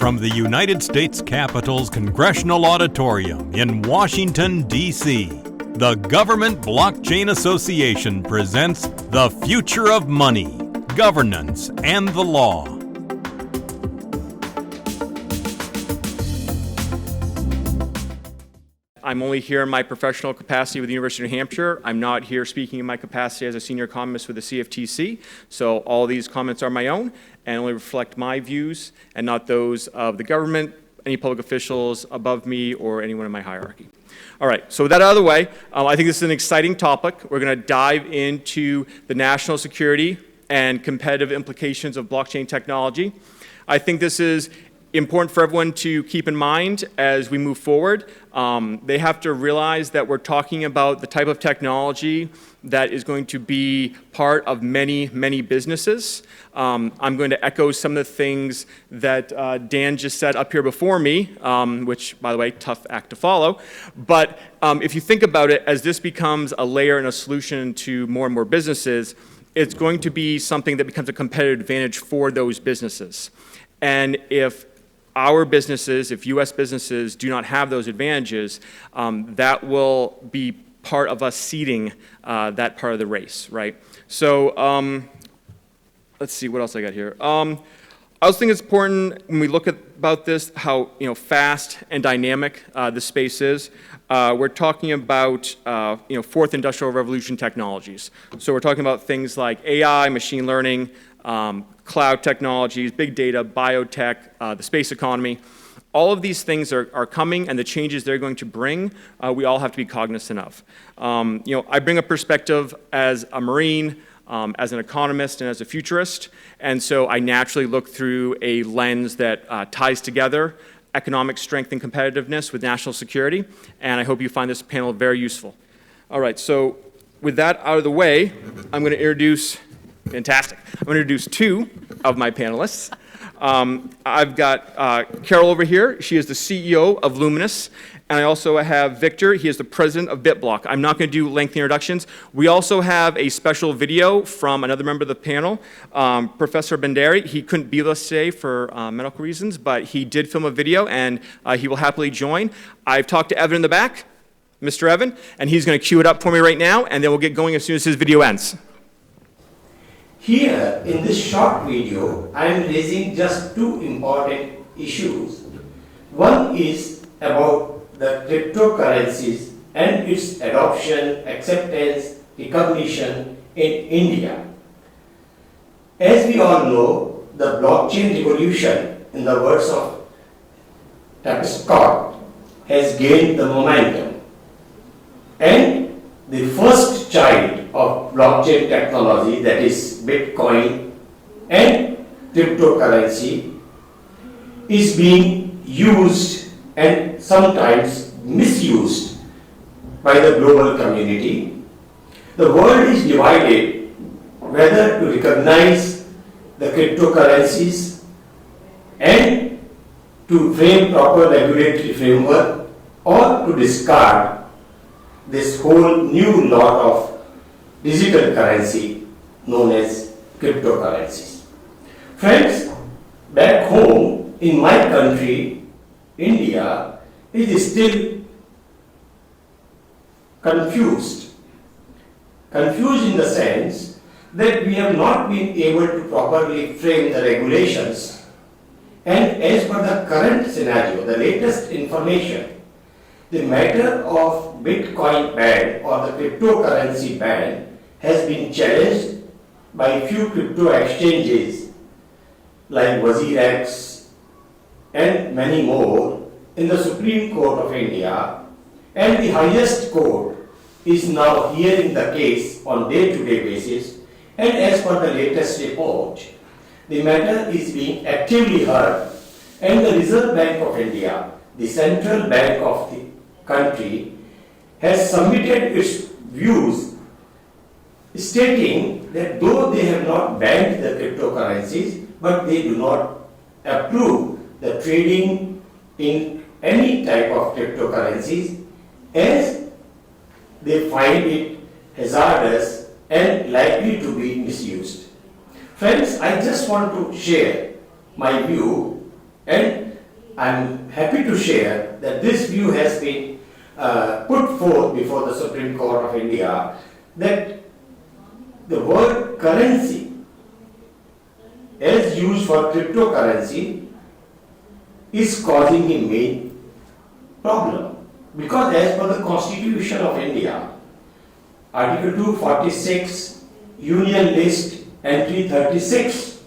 From the United States Capitol's Congressional Auditorium in Washington, D.C., the Government Blockchain Association presents The Future of Money, Governance, and the Law. I'm only here in my professional capacity with the University of New Hampshire. I'm not here speaking in my capacity as a senior economist with the CFTC. So all these comments are my own and only reflect my views and not those of the government, any public officials above me, or anyone in my hierarchy. All right, so with that out of the way, I think this is an exciting topic. We're going to dive into the national security and competitive implications of blockchain technology. I think this is important for everyone to keep in mind as we move forward. They have to realize that we're talking about the type of technology that is going to be part of many, many businesses. I'm going to echo some of the things that Dan just said up here before me, which, by the way, tough act to follow. But if you think about it, as this becomes a layer and a solution to more and more businesses, it's going to be something that becomes a competitive advantage for those businesses. And if our businesses, if U.S. businesses do not have those advantages, that will be part of us ceding that part of the race, right? So let's see, what else I got here? I also think it's important when we look at about this, how fast and dynamic the space is. We're talking about fourth industrial revolution technologies. So we're talking about things like AI, machine learning, cloud technologies, big data, biotech, the space economy. All of these things are coming, and the changes they're going to bring, we all have to be cognizant of. I bring a perspective as a Marine, as an economist, and as a futurist, and so I naturally look through a lens that ties together economic strength and competitiveness with national security, and I hope you find this panel very useful. All right, so with that out of the way, I'm going to introduce Fantastic. I'm going to introduce two of my panelists. I've got Carol over here. She is the CEO of Luminous. And I also have Victor. He is the president of BitBlock. I'm not going to do lengthy introductions. We also have a special video from another member of the panel, Professor Benderi. He couldn't be with us today for medical reasons, but he did film a video, and he will happily join. I've talked to Evan in the back, Mr. Evan, and he's going to cue it up for me right now, and then we'll get going as soon as his video ends. Here, in this short video, I am raising just two important issues. One is about the cryptocurrencies and its adoption, acceptance, recognition in India. As we all know, the blockchain revolution, in the words of Travis Scott, has gained the momentum. And the first child of blockchain technology, that is Bitcoin and cryptocurrency, is being used and sometimes misused by the global community. The world is divided whether to recognize the cryptocurrencies and to frame proper regulatory framework, or to discard this whole new lot of digital currency known as cryptocurrencies. Friends, back home in my country, India, is still confused. Confused in the sense that we have not been able to properly frame the regulations. And as per the current scenario, the latest information, the matter of Bitcoin ban or the cryptocurrency ban has been challenged by a few crypto exchanges like WazirX and many more in the Supreme Court of India, and the highest court is now hearing the case on day-to-day basis, and as per the latest report, the matter is being actively heard, and the Reserve Bank of India, the central bank of the country, has submitted its views, stating that though they have not banned the cryptocurrencies, but they do not approve the trading in any type of cryptocurrencies, as they find it hazardous and likely to be misused. Friends, I just want to share my view and I'm happy to share that this view has been put forth before the Supreme Court of India, that the word currency as used for cryptocurrency is causing a main problem. Because as per the Constitution of India, Article 246, Union List, Entry 36,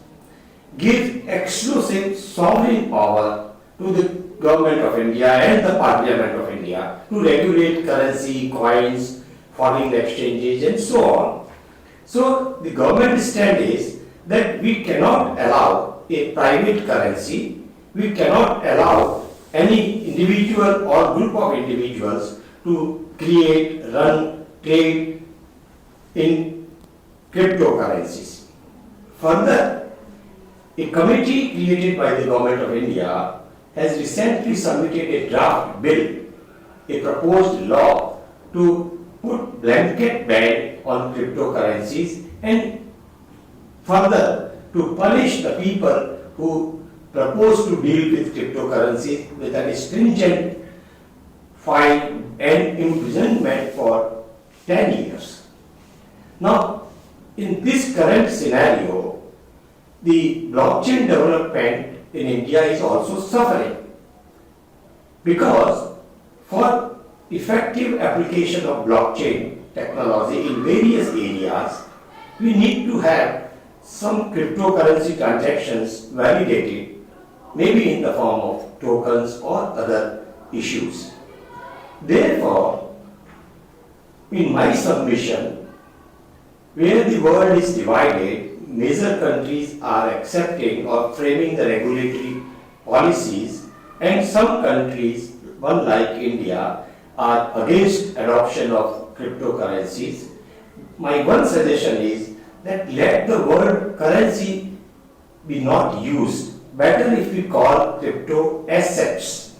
gives exclusive sovereign power to the Government of India and the Parliament of India to regulate currency, coins, foreign exchanges and so on. So the government stand is that we cannot allow a private currency, we cannot allow any individual or group of individuals to create, run, trade in cryptocurrencies. Further, a committee created by the Government of India has recently submitted a draft bill, a proposed law to put blanket ban on cryptocurrencies and further to punish the people who propose to deal with cryptocurrencies with a stringent fine and imprisonment for 10 years. Now, in this current scenario, the blockchain development in India is also suffering, because for effective application of blockchain technology in various areas, we need to have some cryptocurrency transactions validated, maybe in the form of tokens or other issues. Therefore, in my submission, where the world is divided, major countries are accepting or framing the regulatory policies, and some countries, one like India, are against adoption of cryptocurrencies. My one suggestion is that let the word currency be not used. Better if we call crypto assets.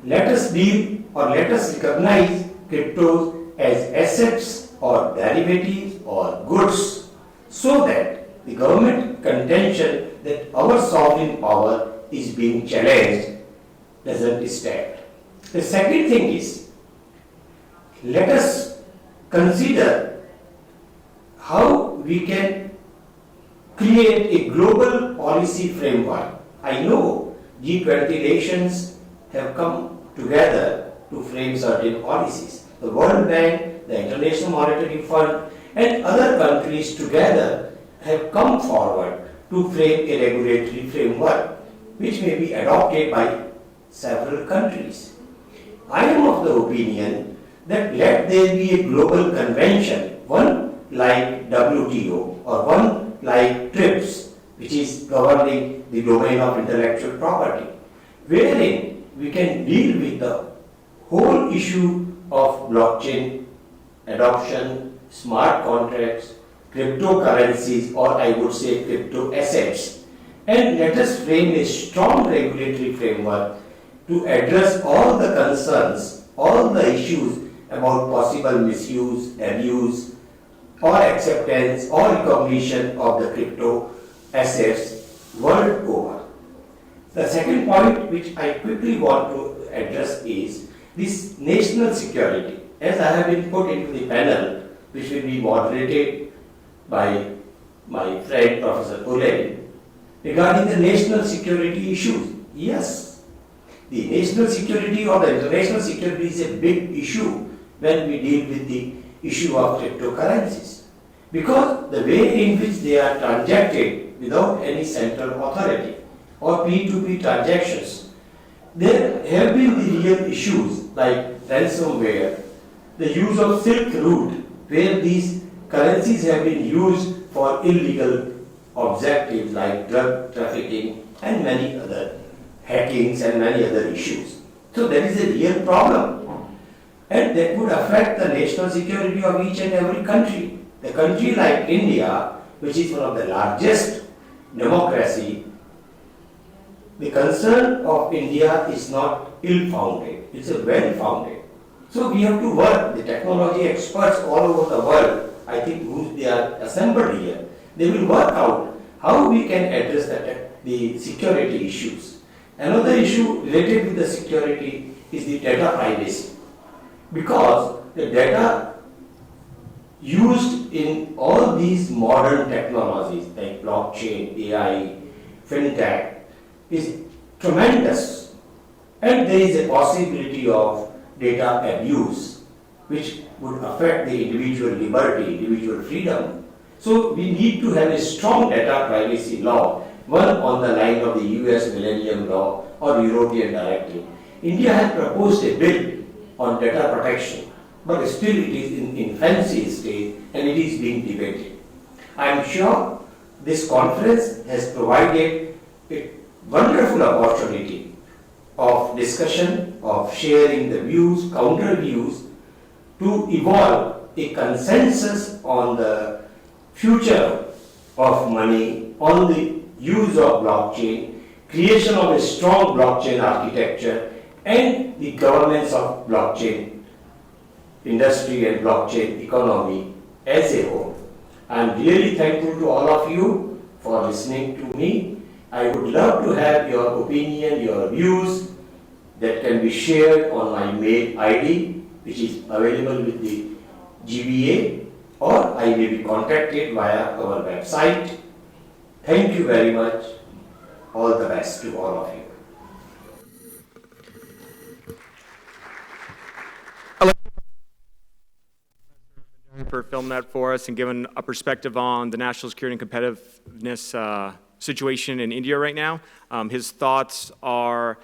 Let us deal or let us recognize cryptos as assets or derivatives or goods, so that the government contention that our sovereign power is being challenged doesn't stand. The second thing is, let us consider how we can create a global policy framework. I know G20 nations have come together to frame certain policies. The World Bank, the International Monetary Fund, and other countries together have come forward to frame a regulatory framework which may be adopted by several countries. I am of the opinion that let there be a global convention, one like WTO or one like TRIPS, which is governing the domain of intellectual property, wherein we can deal with the whole issue of blockchain adoption, smart contracts, cryptocurrencies, or I would say crypto assets, and let us frame a strong regulatory framework to address all the concerns, all the issues about possible misuse, abuse, or acceptance or recognition of the crypto assets world over. The second point which I quickly want to address is this national security. As I have been put into the panel, which will be moderated by my friend Professor Ulen, regarding the national security issues. Yes, the national security or the international security is a big issue when we deal with the issue of cryptocurrencies, because the way in which they are transacted without any central authority or P2P transactions, there have been the real issues like ransomware, the use of Silk Route, where these currencies have been used for illegal objectives like drug trafficking and many other hackings and many other issues. So there is a real problem, and that would affect the national security of each and every country. A country like India, which is one of the largest democracy, the concern of India is not ill-founded, it's a well-founded. So we have to work, the technology experts all over the world, I think who they are assembled here, they will work out how we can address the security issues. Another issue related with the security is the data privacy, because the data used in all these modern technologies like blockchain, AI, fintech is tremendous, and there is a possibility of data abuse which would affect the individual liberty, individual freedom. So we need to have a strong data privacy law, one on the line of the US Millennium Law or European Directive. India has proposed a bill on data protection, but still it is in infancy stage and it is being debated. I am sure this conference has provided a wonderful opportunity of discussion, of sharing the views, counter views, to evolve a consensus on the future of money, on the use of blockchain, creation of a strong blockchain architecture, and the governance of blockchain industry and blockchain economy as a whole. I am really thankful to all of you for listening to me. I would love to have your opinion, your views that can be shared on my mail ID, which is available with the GBA, or I may be contacted via our website. Thank you very much. All the best to all of you. For filming that for us and giving a perspective on the national security and competitiveness situation in India right now. His thoughts are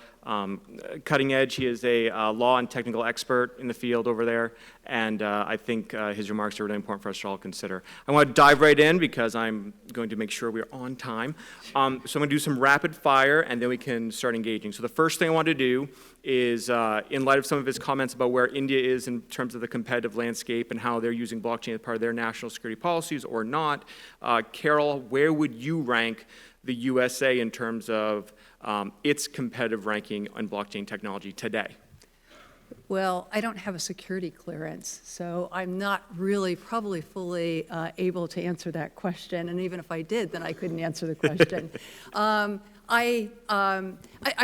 cutting edge. He is a law and technical expert in the field over there, and I think his remarks are really important for us to all consider. I want to dive right in because I'm going to make sure we're on time. So I'm going to do some rapid fire, and then we can start engaging. So the first thing I want to do is, in light of some of his comments about where India is in terms of the competitive landscape and how they're using blockchain as part of their national security policies or not, Carol, where would you rank the USA in terms of its competitive ranking on blockchain technology today? Well, I don't have a security clearance, so I'm not really probably fully able to answer that question. And even if I did, then I couldn't answer the question. I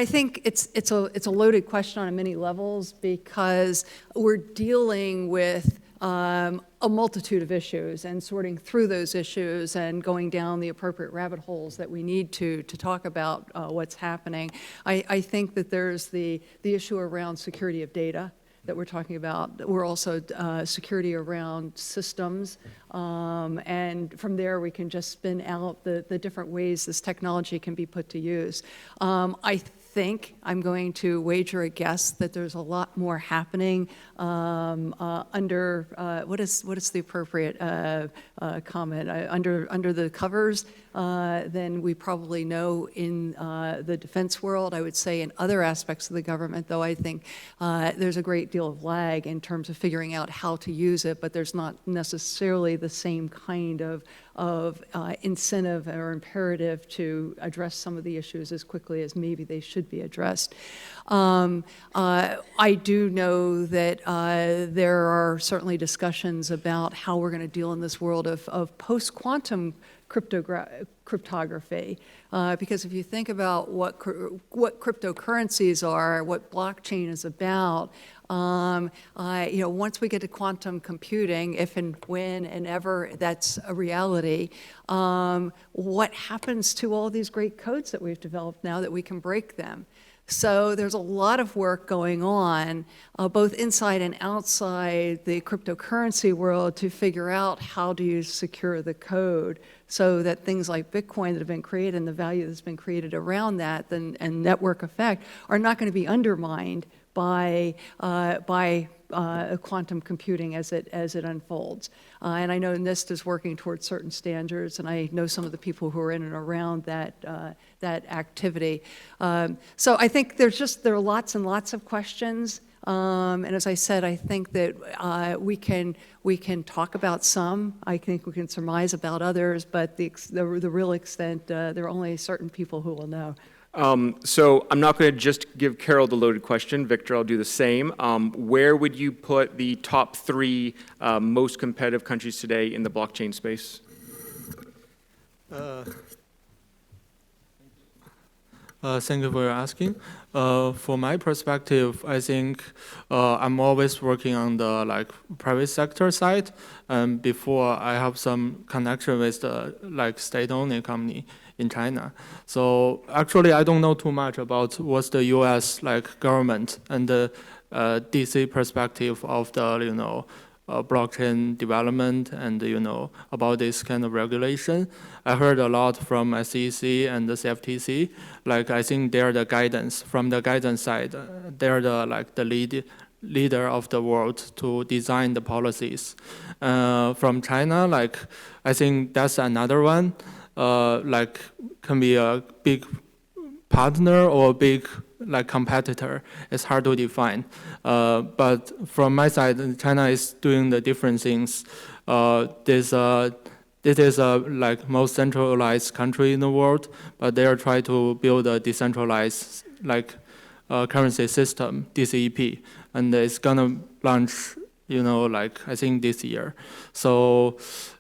think it's a loaded question on many levels because we're dealing with a multitude of issues and sorting through those issues and going down the appropriate rabbit holes that we need to talk about what's happening. I think that there's the issue around security of data that we're talking about. We're also security around systems, and from there we can just spin out the different ways this technology can be put to use. I think I'm going to wager a guess that there's a lot more happening under what is the appropriate comment under the covers than we probably know in the defense world. I would say in other aspects of the government, though, I think there's a great deal of lag in terms of figuring out how to use it, but there's not necessarily the same kind of incentive or imperative to address some of the issues as quickly as maybe they should be addressed. I do know that there are certainly discussions about how we're going to deal in this world of post-quantum cryptography, because if you think about what cryptocurrencies are, what blockchain is about, once we get to quantum computing, if and when and ever that's a reality, what happens to all these great codes that we've developed now that we can break them? So there's a lot of work going on, both inside and outside the cryptocurrency world, to figure out how do you secure the code so that things like Bitcoin that have been created and the value that's been created around that and network effect are not going to be undermined by quantum computing as it unfolds. And I know NIST is working towards certain standards, and I know some of the people who are in and around that activity. So I think there are lots and lots of questions. And as I said, I think that we can talk about some. I think we can surmise about others, but the real extent, there are only certain people who will know. So I'm not going to just give Carol the loaded question. Victor, I'll do the same. Where would you put the top 3 most competitive countries today in the blockchain space? Thank you for asking. For my perspective, I think I'm always working on the private sector side, and before I have some connection with the state-owned company in China. So actually, I don't know too much about what's the U.S. government and the DC perspective of the blockchain development and about this kind of regulation. I heard a lot from SEC and the CFTC. I think they're the guidance from the guidance side. They're the leader of the world to design the policies. From China, I think that's another one. Can be a big partner or big competitor. It's hard to define. But from my side, China is doing the different things. This is a most centralized country in the world, but they are trying to build a decentralized currency system, DCEP, and it's gonna launch, I think this year. So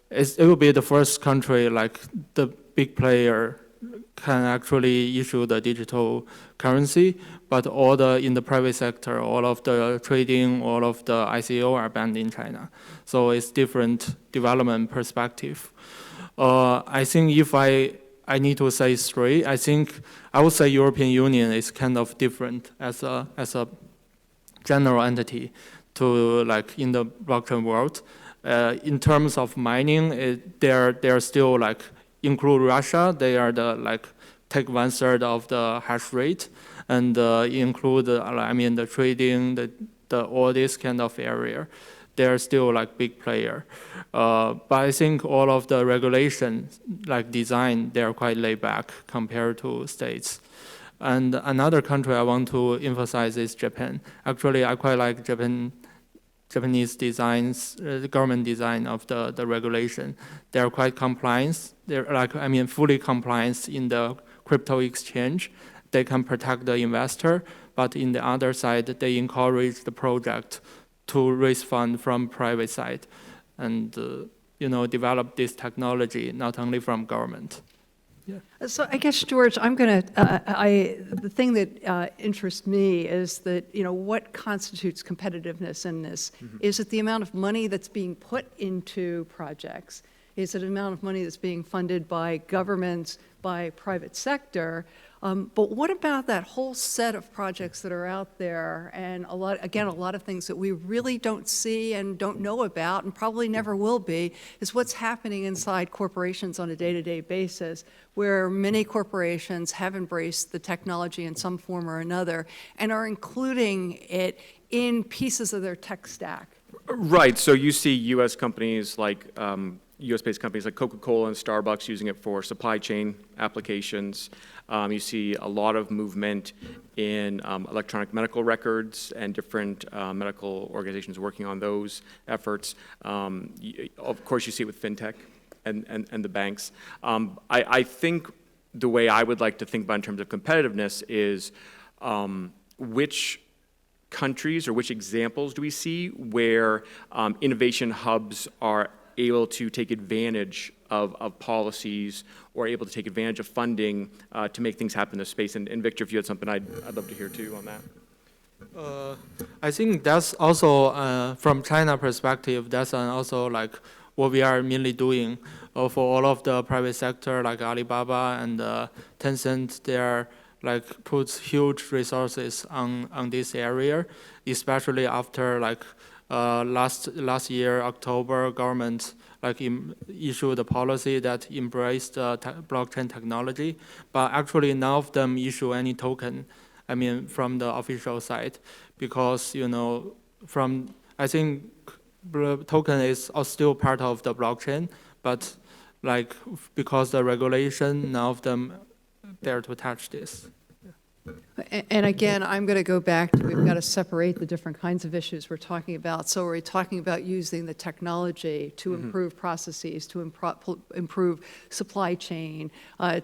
it will be the first country the big player can actually issue the digital currency, but in the private sector, all of the trading, all of the ICO are banned in China. So it's different development perspective. I think if I need to say three, I think I would say European Union is kind of different as a general entity to in the blockchain world. In terms of mining, they're still include Russia. They are the take 1/3 of the hash rate, and include the trading, all this kind of area. They're still big player. But I think all of the regulations design, they're quite laid back compared to states. And another country I want to emphasize is Japan. Actually, I quite like Japanese designs, the government design of the regulation. They're quite compliant. They're fully compliant in the crypto exchange. They can protect the investor, but in the other side, they encourage the project to raise funds from private side, and develop this technology not only from government. Yeah. So I guess, George, I'm going to, the thing that interests me is that, what constitutes competitiveness in this? Mm-hmm. Is it the amount of money that's being put into projects? Is it the amount of money that's being funded by governments, by private sector? But what about that whole set of projects that are out there, and a lot of things that we really don't see and don't know about, and probably never will be, is what's happening inside corporations on a day-to-day basis, where many corporations have embraced the technology in some form or another and are including it in pieces of their tech stack. Right, so you see U.S. companies US-based companies like Coca-Cola and Starbucks using it for supply chain applications. You see a lot of movement in electronic medical records and different medical organizations working on those efforts. Of course, you see it with fintech and the banks. I think the way I would like to think about in terms of competitiveness is which countries or which examples do we see where innovation hubs are able to take advantage of policies or able to take advantage of funding to make things happen in this space. And Victor, if you had something, I'd love to hear too on that. I think that's also, from China perspective, that's also what we are mainly doing for all of the private sector, like Alibaba and Tencent. They are puts huge resources on this area, especially after last year, October, government issued a policy that embraced blockchain technology, but actually none of them issue any token, from the official side, because, I think token is still part of the blockchain, but because the regulation, none of them dare to touch this. And again, I'm going to go back to, we've got to separate the different kinds of issues we're talking about. So we're talking about using the technology to improve processes, to improve supply chain,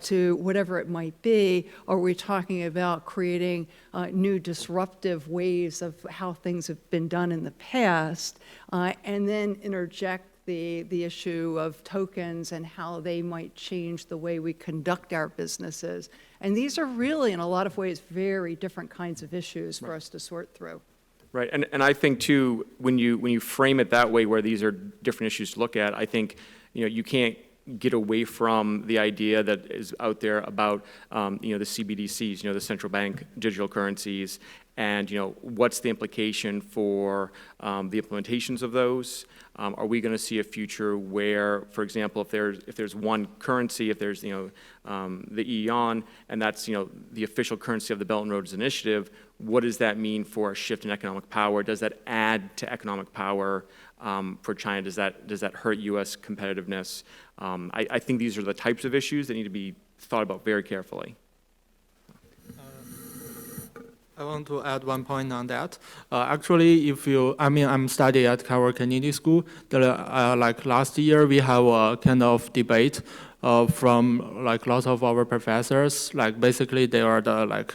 to whatever it might be, or we're talking about creating new disruptive ways of how things have been done in the past, and then interject the issue of tokens and how they might change the way we conduct our businesses And these are really, in a lot of ways, very different kinds of issues for us to sort through. Right, and I think too, when you frame it that way, where these are different issues to look at, I think you can't get away from the idea that is out there about the CBDCs, the central bank digital currencies, and what's the implication for the implementations of those. Are we going to see a future where, for example, if there's one currency, if there's the EON, and that's the official currency of the Belt and Roads Initiative, what does that mean for a shift in economic power? Does that add to economic power for China? Does that hurt U.S. competitiveness? I think these are the types of issues that need to be thought about very carefully. I want to add one point on that. Actually, I'm studying at Harvard Kennedy School. Like last year, we have a kind of debate from like lots of our professors. Like basically, they are the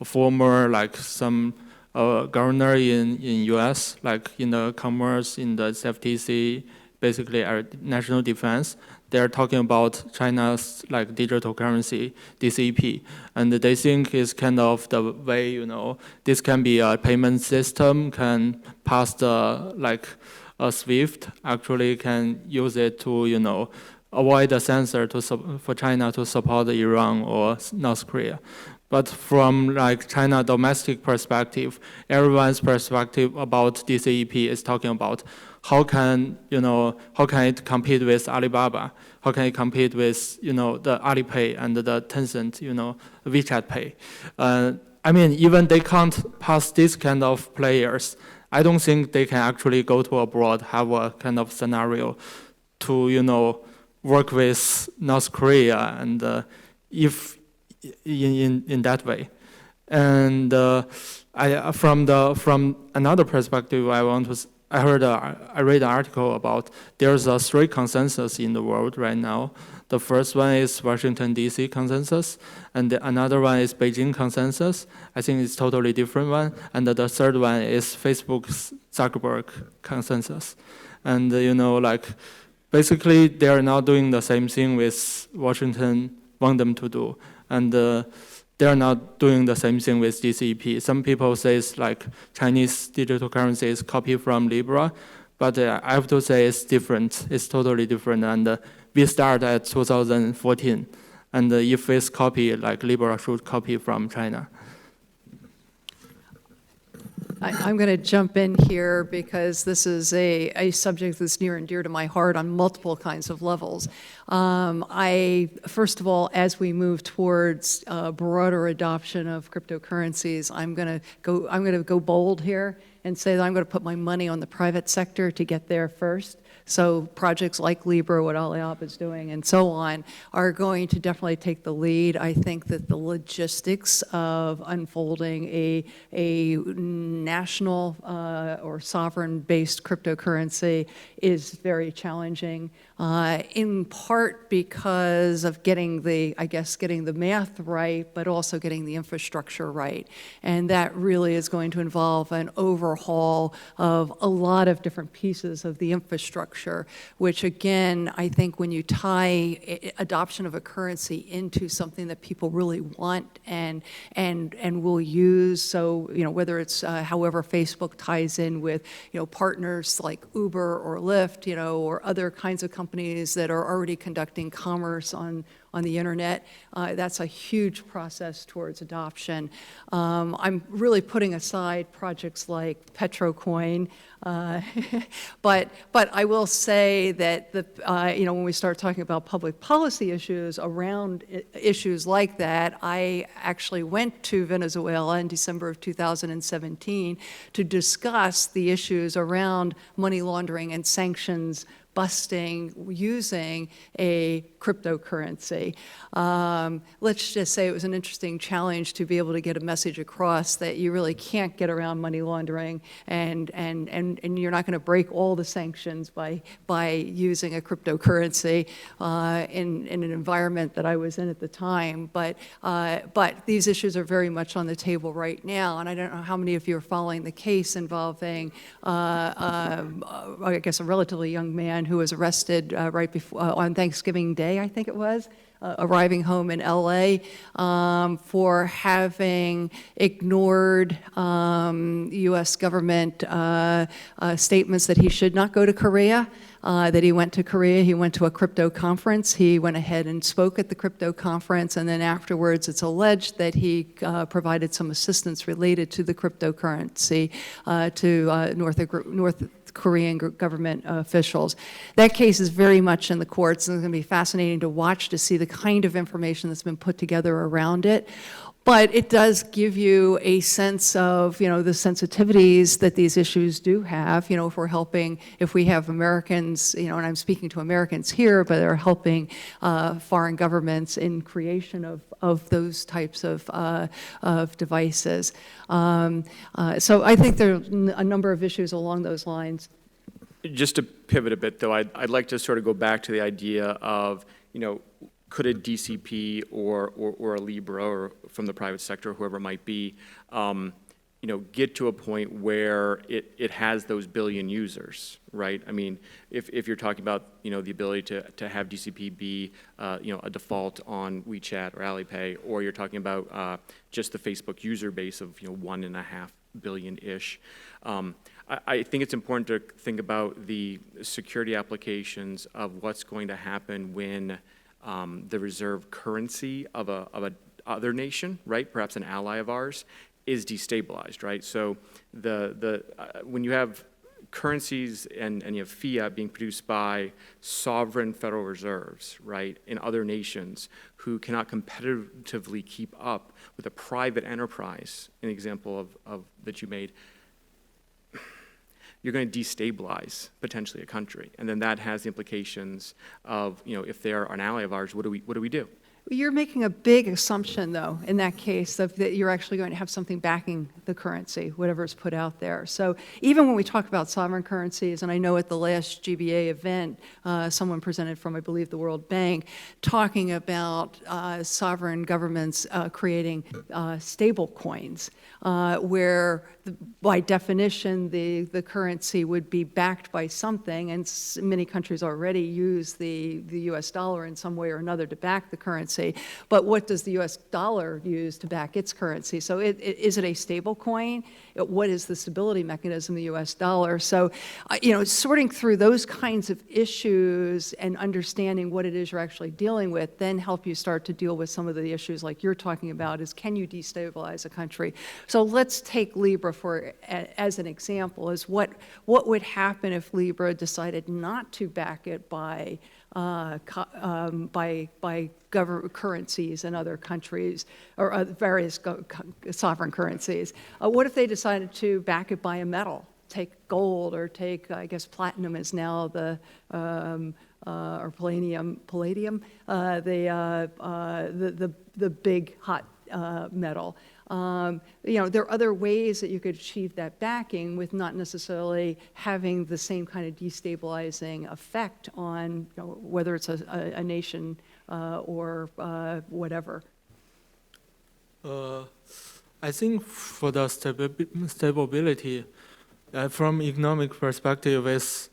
former some governor in U.S. like in the commerce, in the FTC, basically our national defense. They're talking about China's digital currency, DCP, and they think it's kind of the way this can be a payment system, can pass the a SWIFT, actually can use it to avoid the censor for China to support Iran or North Korea. But from China domestic perspective, everyone's perspective about DCEP is talking about how can it compete with Alibaba? How can it compete with the Alipay and the Tencent WeChat Pay? Even they can't pass this kind of players. I don't think they can actually go to abroad, have a kind of scenario to work with North Korea, and if in that way. And from another perspective, I read an article about there's a 3 consensus in the world right now. The first one is Washington DC consensus, and another one is Beijing consensus. I think it's totally different one. And the third one is Facebook's Zuckerberg consensus. And basically they are now doing the same thing with Washington want them to do, and they're not doing the same thing with DCP. Some people say it's Chinese digital currency is copied from Libra, but I have to say it's different. It's totally different, and we start at 2014, and if it's copied, Libra should copy from China. I'm going to jump in here because this is a subject that's near and dear to my heart on multiple kinds of levels. First of all, as we move towards broader adoption of cryptocurrencies, I'm going to go bold here and say that I'm going to put my money on the private sector to get there first. So projects like Libra, what Alibaba is doing, and so on, are going to definitely take the lead. I think that the logistics of unfolding a national or sovereign-based cryptocurrency is very challenging, in part because of getting the math right, but also getting the infrastructure right. And that really is going to involve an overhaul of a lot of different pieces of the infrastructure, which again, I think when you tie adoption of a currency into something that people really want and will use, so whether it's however Facebook ties in with partners like Uber or Lyft, or other kinds of companies that are already conducting commerce on the internet, that's a huge process towards adoption. I'm really putting aside projects like PetroCoin, but I will say that when we start talking about public policy issues around issues like that, I actually went to Venezuela in December of 2017 to discuss the issues around money laundering and sanctions busting using a cryptocurrency. Let's just say it was an interesting challenge to be able to get a message across that you really can't get around money laundering, and you're not going to break all the sanctions by using a cryptocurrency in an environment that I was in at the time. But these issues are very much on the table right now, and I don't know how many of you are following the case involving, I guess, a relatively young man who was arrested right before on Thanksgiving Day, I think it was, arriving home in LA, for having ignored US government statements that he should not go to Korea. That he went to Korea, he went to a crypto conference, he went ahead and spoke at the crypto conference, and then afterwards it's alleged that he provided some assistance related to the cryptocurrency to North Korean government officials. That case is very much in the courts, and it's going to be fascinating to watch to see the kind of information that's been put together around it. But it does give you a sense of, the sensitivities that these issues do have. If we have Americans, and I'm speaking to Americans here, but they're helping foreign governments in creation of those types of devices. So I think there are a number of issues along those lines. Just to pivot a bit, though, I'd like to sort of go back to the idea of, could a DCP or a Libra or from the private sector, whoever it might be, get to a point where it has those billion users, right? I mean, if you're talking about, the ability to have DCP be, a default on WeChat or Alipay, or you're talking about just the Facebook user base of, 1.5 billion-ish. I think it's important to think about the security applications of what's going to happen when the reserve currency of a other nation, right, perhaps an ally of ours, is destabilized, right? So when you have currencies and you have fiat being produced by sovereign federal reserves, right, in other nations who cannot competitively keep up with a private enterprise, an example of that you made, you're going to destabilize potentially a country, and then that has the implications of, if they're an ally of ours, what do we do? You're making a big assumption, though, in that case, that you're actually going to have something backing the currency, whatever is put out there. So even when we talk about sovereign currencies, and I know at the last GBA event, someone presented from, I believe, the World Bank, talking about sovereign governments creating stable coins, where by definition the currency would be backed by something, and many countries already use the US dollar in some way or another to back the currency. But what does the US dollar use to back its currency? So is it a stable coin? What is the stability mechanism of the US dollar? So, sorting through those kinds of issues and understanding what it is you're actually dealing with then help you start to deal with some of the issues like you're talking about is, can you destabilize a country? So let's take Libra as an example, is what would happen if Libra decided not to back it by currencies in other countries, or various sovereign currencies. What if they decided to back it by a metal? Take gold, or take, I guess, platinum is now the, or palladium, the big hot metal. There are other ways that you could achieve that backing with not necessarily having the same kind of destabilizing effect on whether it's a nation or whatever. I think for the stability, from economic perspective, it's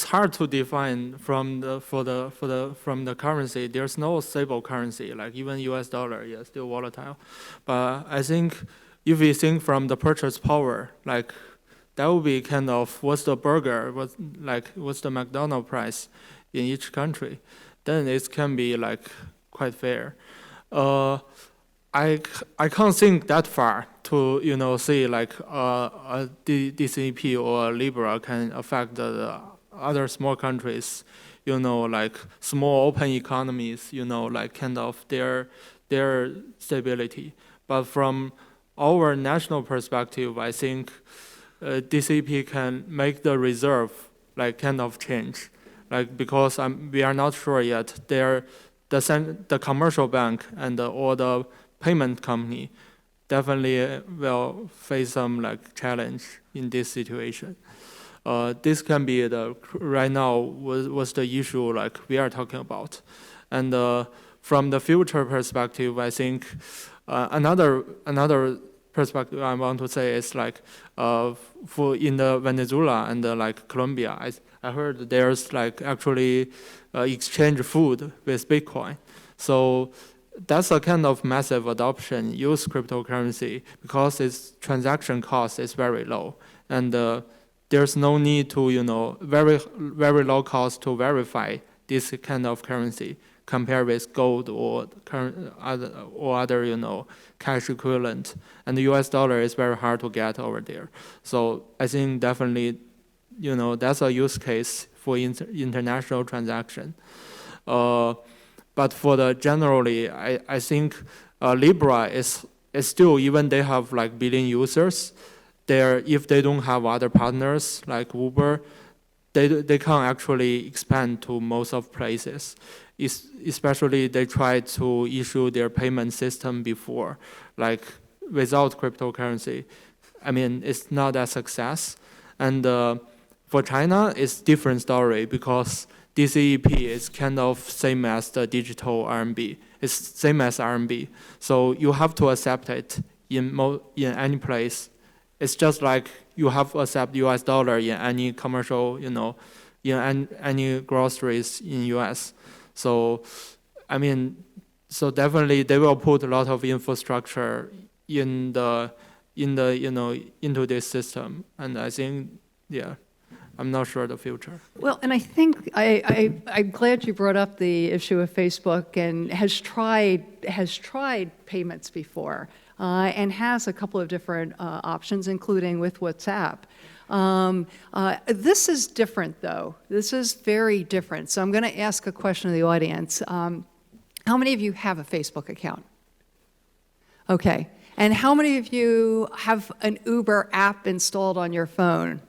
hard to define from the currency. There's no stable currency, like even US dollar, yeah, still volatile. But I think if we think from the purchase power, like that would be kind of what's the burger, what's the McDonald's price in each country, then it can be like quite fair. I can't think that far to see like a DCP or Libra can affect the other small countries, like small open economies, like kind of their stability. But from our national perspective, I think DCP can make the reserve like kind of change, like because we are not sure yet. The commercial bank and or the payment company definitely will face some like challenge in this situation. This can be right now was the issue like we are talking about, and from the future perspective, I think another perspective I want to say is like for in the Venezuela and like Colombia, I heard there's like actually exchange food with Bitcoin. So that's a kind of massive adoption, use cryptocurrency, because its transaction cost is very low. And there's no need to, very, very low cost to verify this kind of currency compared with gold or other, cash equivalent. And the US dollar is very hard to get over there. So I think definitely, that's a use case for international transaction. But for the generally, I think Libra is still, even they have like billion users, if they don't have other partners like Uber, they can't actually expand to most of places. Especially they tried to issue their payment system before, like without cryptocurrency. I mean, it's not a success. And for China, it's different story because DCEP is kind of same as the digital RMB. It's same as RMB. So you have to accept it in any place. It's just like you have to accept US dollar in any commercial, in any groceries in US. So, I mean, so definitely they will put a lot of infrastructure into this system. And I think, yeah, I'm not sure the future. Well, and I think I'm glad you brought up the issue of Facebook and has tried payments before and has a couple of different options, including with WhatsApp. This is different, though. This is very different. So I'm going to ask a question to the audience. How many of you have a Facebook account? Okay. And how many of you have an Uber app installed on your phone?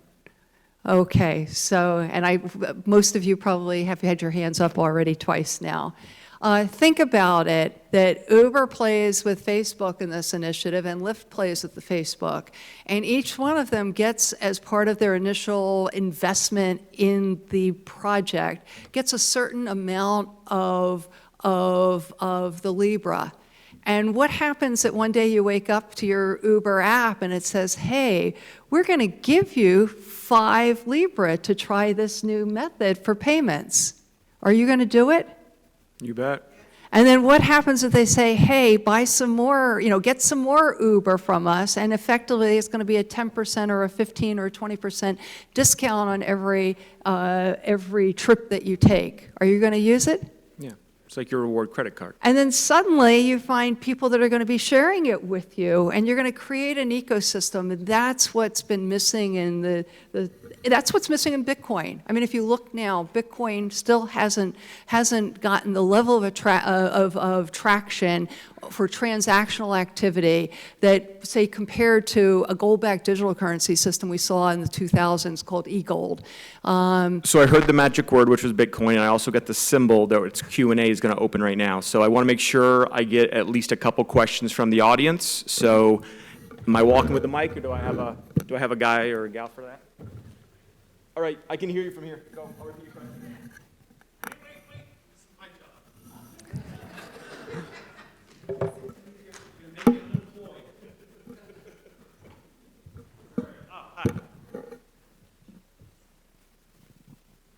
Okay. So, and most of you probably have had your hands up already twice now. Think about it, that Uber plays with Facebook in this initiative and Lyft plays with the Facebook. And each one of them gets, as part of their initial investment in the project, gets a certain amount of the Libra. And what happens that one day you wake up to your Uber app and it says, hey, we're going to give you 5 Libra to try this new method for payments. Are you going to do it? You bet. And then what happens if they say, hey, buy some more, get some more Uber from us, and effectively it's going to be a 10% or a 15 or a 20% discount on every trip that you take. Are you going to use it? Yeah. It's like your reward credit card. And then suddenly you find people that are going to be sharing it with you, and you're going to create an ecosystem. And that's what's been missing in that's what's missing in Bitcoin. I mean, if you look now, Bitcoin still hasn't gotten the level of traction for transactional activity that, say, compared to a gold-backed digital currency system we saw in the 2000s called e-gold. So I heard the magic word, which was Bitcoin, and I also got the symbol that its Q&A is going to open right now. So I want to make sure I get at least a couple questions from the audience. So am I walking with the mic, or do I have a guy or a gal for that? All right, I can hear you from here. Go over to you.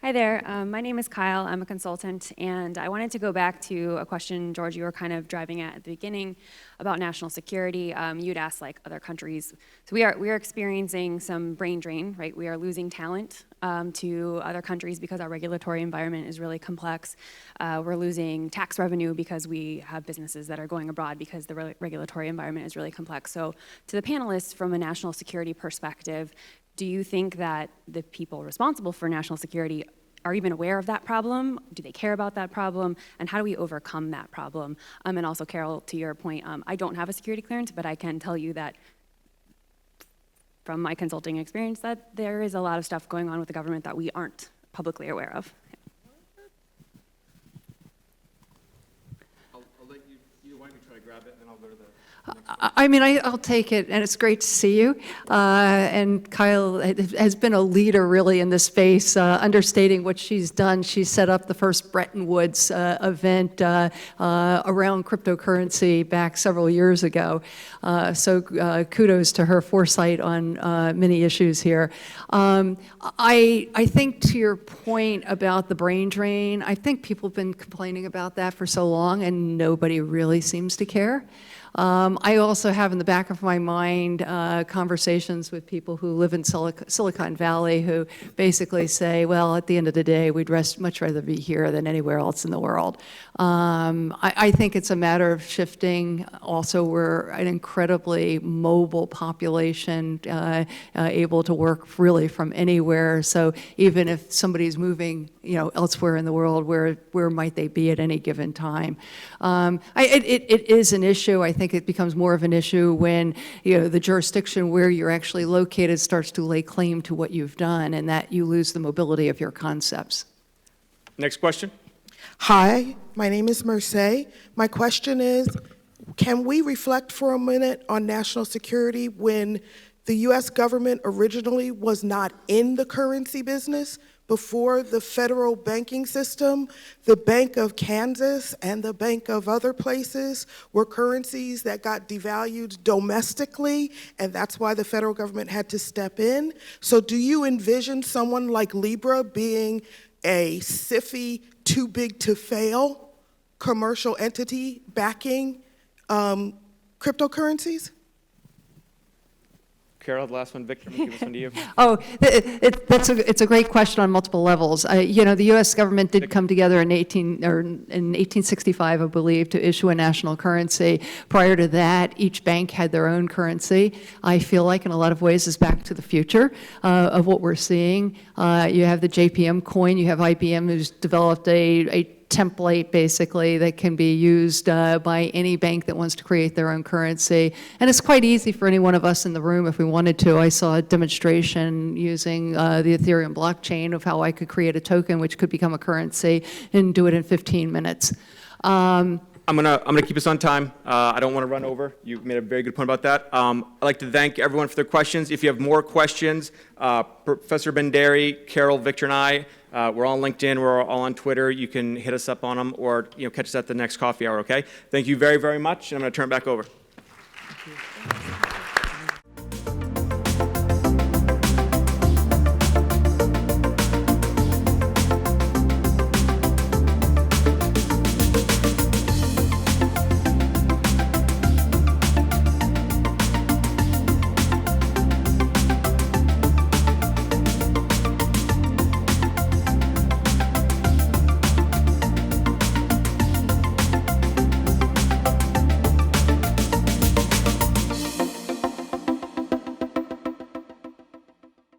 Hi there. My name is Kyle. I'm a consultant, and I wanted to go back to a question, George, you were kind of driving at the beginning about national security. You'd asked like other countries. So we are experiencing some brain drain, right? We are losing talent to other countries because our regulatory environment is really complex. We're losing tax revenue because we have businesses that are going abroad because the regulatory environment is really complex. So to the panelists, from a national security perspective, do you think that the people responsible for national security are even aware of that problem? Do they care about that problem? And how do we overcome that problem? And also, Carol, to your point, I don't have a security clearance, but I can tell you that from my consulting experience that there is a lot of stuff going on with the government that we aren't publicly aware of. I'll let you, why don't you try to grab it, and then I'll go to the... I mean, I'll take it, and it's great to see you. And Kyle has been a leader, really, in this space, understating what she's done. She set up the first Bretton Woods event around cryptocurrency back several years ago. So kudos to her foresight on many issues here. I think to your point about the brain drain, I think people have been complaining about that for so long, and nobody really seems to care. I also have in the back of my mind conversations with people who live in Silicon Valley who basically say, well, at the end of the day, we'd much rather be here than anywhere else in the world. I think it's a matter of shifting. Also, we're an incredibly mobile population, able to work really from anywhere. So even if somebody's moving, elsewhere in the world, where might they be at any given time? It is an issue. I think it becomes more of an issue when the jurisdiction where you're actually located starts to lay claim to what you've done, and that you lose the mobility of your concepts. Next question. Hi, my name is Merce. My question is, can we reflect for a minute on national security when the U.S. government originally was not in the currency business? Before the federal banking system, the Bank of Kansas and the Bank of other places were currencies that got devalued domestically, and that's why the federal government had to step in. So do you envision someone like Libra being a SIFI, too big to fail commercial entity backing cryptocurrencies? Carol, the last one. Victor, I'm going to give this one to you. Oh, it's a great question on multiple levels. The U.S. government did come together in 1865, I believe, to issue a national currency. Prior to that, each bank had their own currency. I feel like, in a lot of ways, is back to the future of what we're seeing. You have the JPM coin. You have IBM, who's developed a template, basically, that can be used by any bank that wants to create their own currency. And it's quite easy for any one of us in the room if we wanted to. I saw a demonstration using the Ethereum blockchain of how I could create a token which could become a currency and do it in 15 minutes. I'm gonna keep us on time. I don't want to run over. You made a very good point about that. I'd like to thank everyone for their questions. If you have more questions, Professor Benderi, Carol, Victor, and I, we're all on LinkedIn. We're all on Twitter. You can hit us up on them, or catch us at the next coffee hour. Okay. Thank you very, very much, and I'm going to turn it back over. Thank you.